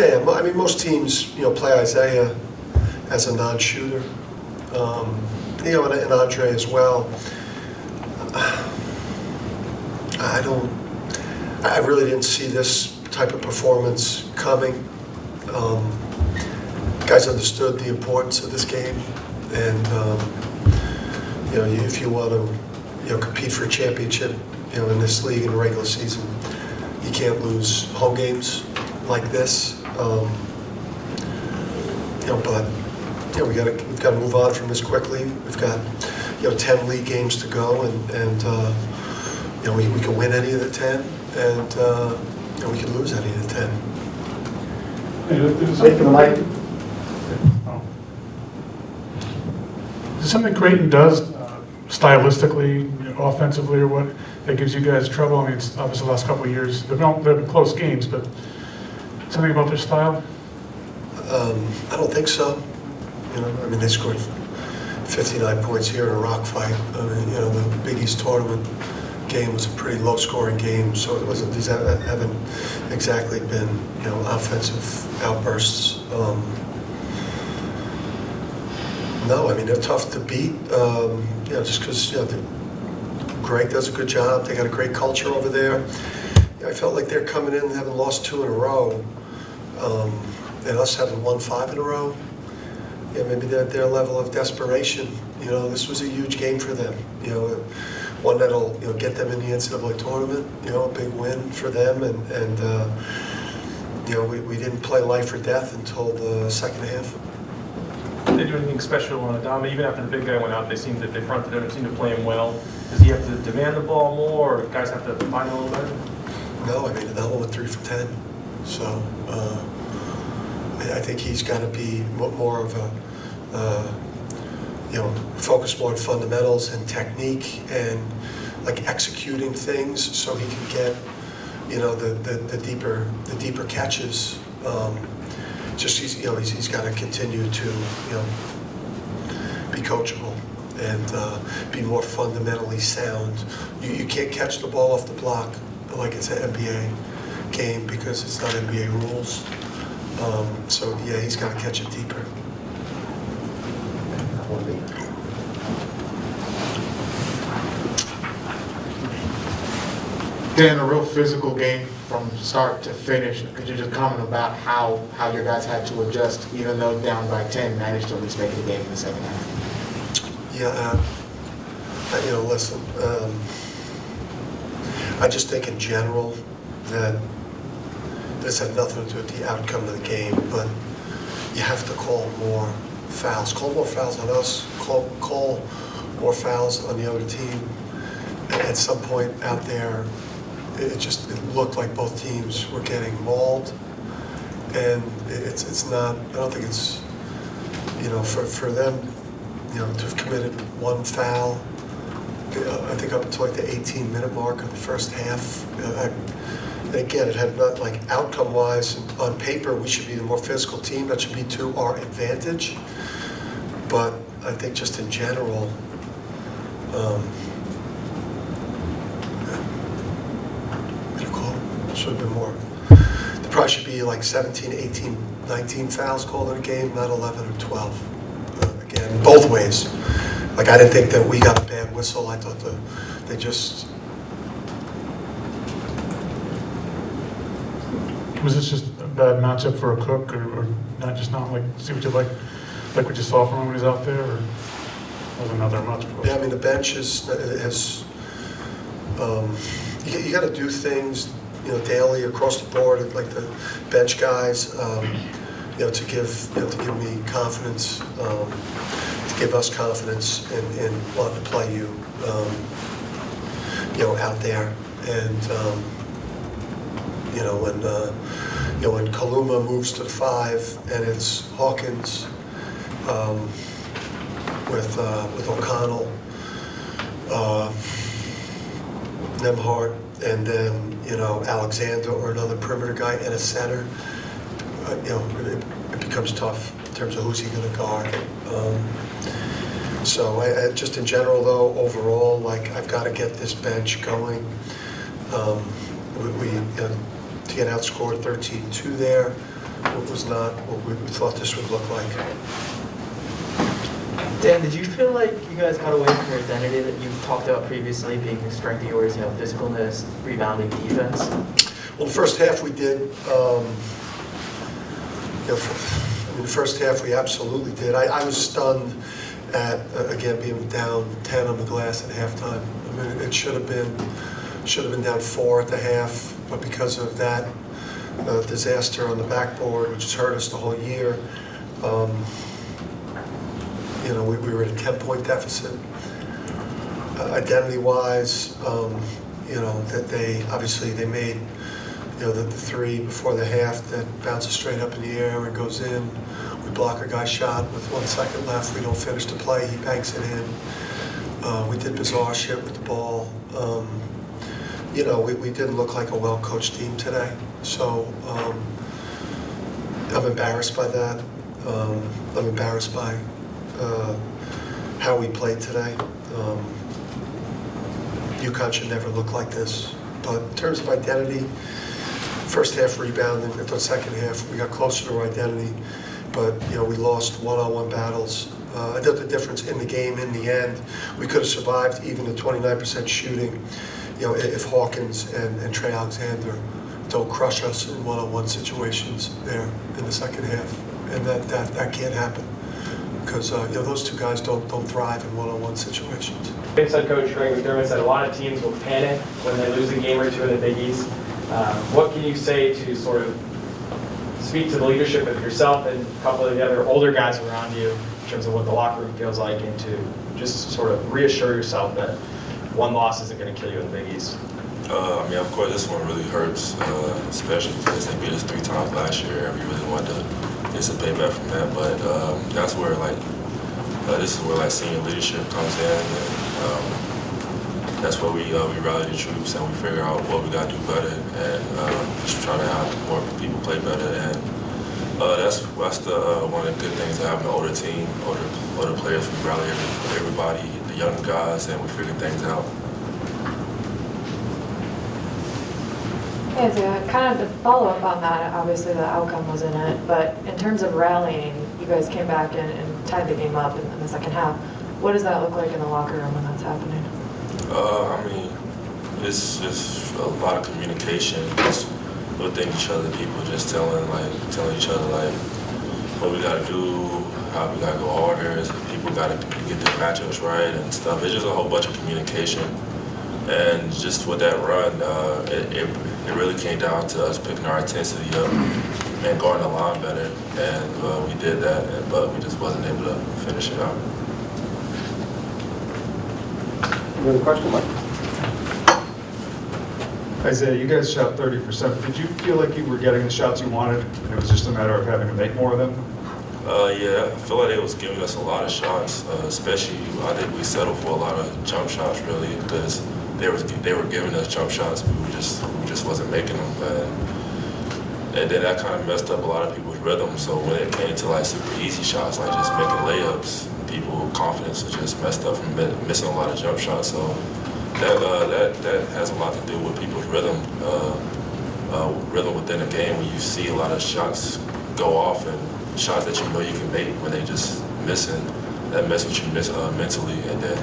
Yeah, I mean, most teams, play Isaiah as a non-shooter, and Andre as well. I really didn't see this type of performance coming. Guys understood the importance of this game, and if you want to, compete for a championship, in this league in the regular season, you can't lose home games like this. But we've got to move on from this quickly. We've got 10 league games to go, and we can win any of the 10, and we can lose any of the 10. Is something Creighton does stylistically, offensively, or what, that gives you guys trouble? I mean, it's obviously the last couple of years, they've been close games, but something about their style? I don't think so. They scored 59 points here in a rock fight. The Big East tournament game was a pretty low-scoring game, so it wasn't. These haven't exactly been, offensive outbursts. No, they're tough to beat. Just because Greg does a good job. They got a great culture over there. I felt like they're coming in and having lost 2 in a row, and us having won 5 in a row. Maybe their level of desperation. This was a huge game for them. One that'll get them in the NCAA tournament. A big win for them, and we didn't play life or death until the second half. Did they do anything special on Adama? Even after the big guy went out, they fronted him, seemed to play him well. Does he have to demand the ball more, or guys have to find him a little better? No, Adama went 3 for 10. So I think he's got to be more of a, focus more on fundamentals and technique and like executing things, so he can get, the deeper catches. He's got to continue to, be coachable and be more fundamentally sound. You can't catch the ball off the block like it's an NBA game because it's not NBA rules. He's got to catch it deeper. In a real physical game from start to finish, could you just comment about how your guys had to adjust, even though down by 10, managed to at least make the game in the second half? Yeah, listen, I just think in general that this had nothing to do with the outcome of the game, but you have to call more fouls. Call more fouls on us, call more fouls on the other team. At some point out there, it looked like both teams were getting mauled, and it's not. I don't think it's for them to have committed one foul. I think up until like the 18-minute mark of the first half. And again, it had not, like, outcome-wise on paper we should be the more physical team. That should be to our advantage. But I think just in general. Should have been more. There probably should be like 17, 18, 19 fouls called in a game, not 11 or 12. Again, both ways. Like, I didn't think that we got a bad whistle. I thought they just. Was this just a bad matchup for a Cook, or not like see what you like what you saw from him when he was out there, or wasn't another much? Yeah, the bench has you got to do things. Daily across the board, like the bench guys, to give me confidence, to give us confidence in wanting to play you, out there, and when Kaluma moves to the 5 and it's Hawkins with O'Connell, Nemhart, and then Alexander or another perimeter guy and a center, it becomes tough in terms of who's he going to guard. So I just in general though, overall, like, I've got to get this bench going. We to get outscored 13-2 there. was not what we thought this would look like. Dan, did you feel like you guys got away from your identity that you've talked about previously, being a strength of yours, physicalness, rebounding, defense? Well, the first half we did. The first half we absolutely did. I was stunned at, again, being down 10 on the glass at halftime. I mean, it should have been down 4 at the half, but because of that disaster on the backboard, which has hurt us the whole year, we were at a 10-point deficit. Identity-wise, that they made, the three before the half that bounces straight up in the air and goes in. We block a guy's shot with 1 second left. We don't finish the play. He banks it in. We did bizarre shit with the ball. We didn't look like a well-coached team today. So I'm embarrassed by that. I'm embarrassed by how we played today. UConn should never look like this. But in terms of identity, first half rebounding, I thought second half we got closer to our identity, but we lost one-on-one battles. I thought the difference in the game in the end, we could have survived even the 29% shooting, if Hawkins and Trey Alexander don't crush us in one-on-one situations there in the second half, and that can't happen because those two guys don't thrive in one-on-one situations. Head coach Greg McDermott said a lot of teams will panic when they lose a game or two in the Big East. What can you say to sort of speak to the leadership of yourself and a couple of the other older guys around you in terms of what the locker room feels like, and to just sort of reassure yourself that one loss isn't going to kill you in the Big East? Of course, this one really hurts, especially because they beat us 3 times last year. We really wanted to get some payback from that, but that's where this is where senior leadership comes in, and that's where we rally the troops and we figure out what we got to do better, and just try to have more people play better. And that's the one of the good things of having an older team, older players. We rally everybody, the young guys, and we figure things out. Yeah, so kind of to follow up on that, obviously the outcome was in it, but in terms of rallying, you guys came back and tied the game up in the second half. What does that look like in the locker room when that's happening? It's just a lot of communication, just within each other, people just telling each other what we gotta do, how we gotta go harder, people gotta get their matchups right and stuff. It's just a whole bunch of communication. And just with that run, it really came down to us picking our intensity up and guarding the line better. And we did that, but we just wasn't able to finish it out. Another question, Mike? Isaiah, you guys shot 30%. Did you feel like you were getting the shots you wanted, and it was just a matter of having to make more of them? Yeah, I feel like they was giving us a lot of shots, especially I think we settled for a lot of jump shots really because they were giving us jump shots, but we just wasn't making them. And then that kind of messed up a lot of people's rhythm. So when it came to super easy shots, just making layups, people's confidence was just messed up from missing a lot of jump shots. So that has a lot to do with people's rhythm, rhythm within the game. When you see a lot of shots go off and shots that you can make when they just missing, that mess with you mentally, and then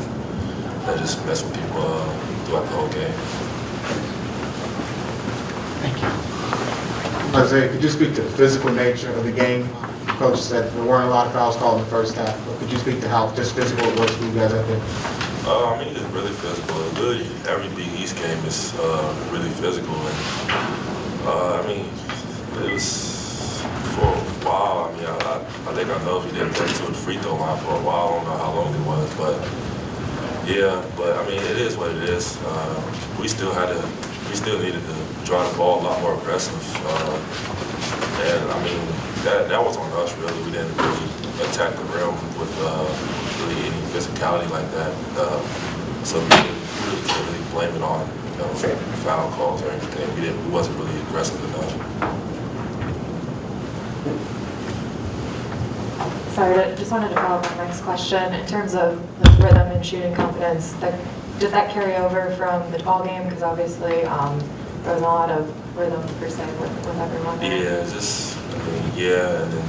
that just mess with people throughout the whole game. Thank you. Isaiah, could you speak to the physical nature of the game? Coach said there weren't a lot of fouls called in the first half, but could you speak to how just physical it was for you guys out there? It's really physical. Really, every Big East game is really physical, and it was for a while. I think I know if he didn't play to the free throw line for a while. I don't know how long it was, but yeah. But it is what it is. We still needed to draw the ball a lot more aggressive, and that was on us really. We didn't really attack the rim with really any physicality like that. So we really can't really blame it on foul calls or anything. We wasn't really aggressive enough. Sorry, I just wanted to follow up on the next question. In terms of rhythm and shooting confidence, did that carry over from the ball game? Because obviously there was a lot of rhythm per se with everyone there? Yeah, just, I mean, yeah, and then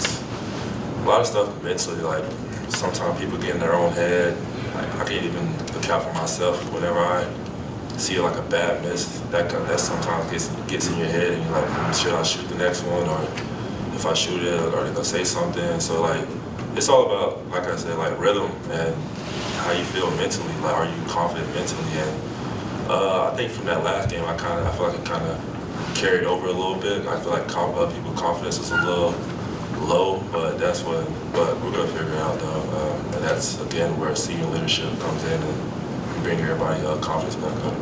a lot of stuff mentally, like sometimes people get in their own head. Like, I can't even look out for myself whenever I see like a bad miss. That sometimes gets in your head, and you're like, should I shoot the next one, or if I shoot it, are they gonna say something? So like, it's all about, like I said, like rhythm and how you feel mentally. Like, are you confident mentally? And I think from that last game, I feel like it kind of carried over a little bit. I feel like people's confidence is a little low, but we're gonna figure it out though. And that's again where senior leadership comes in and bring everybody confidence back up.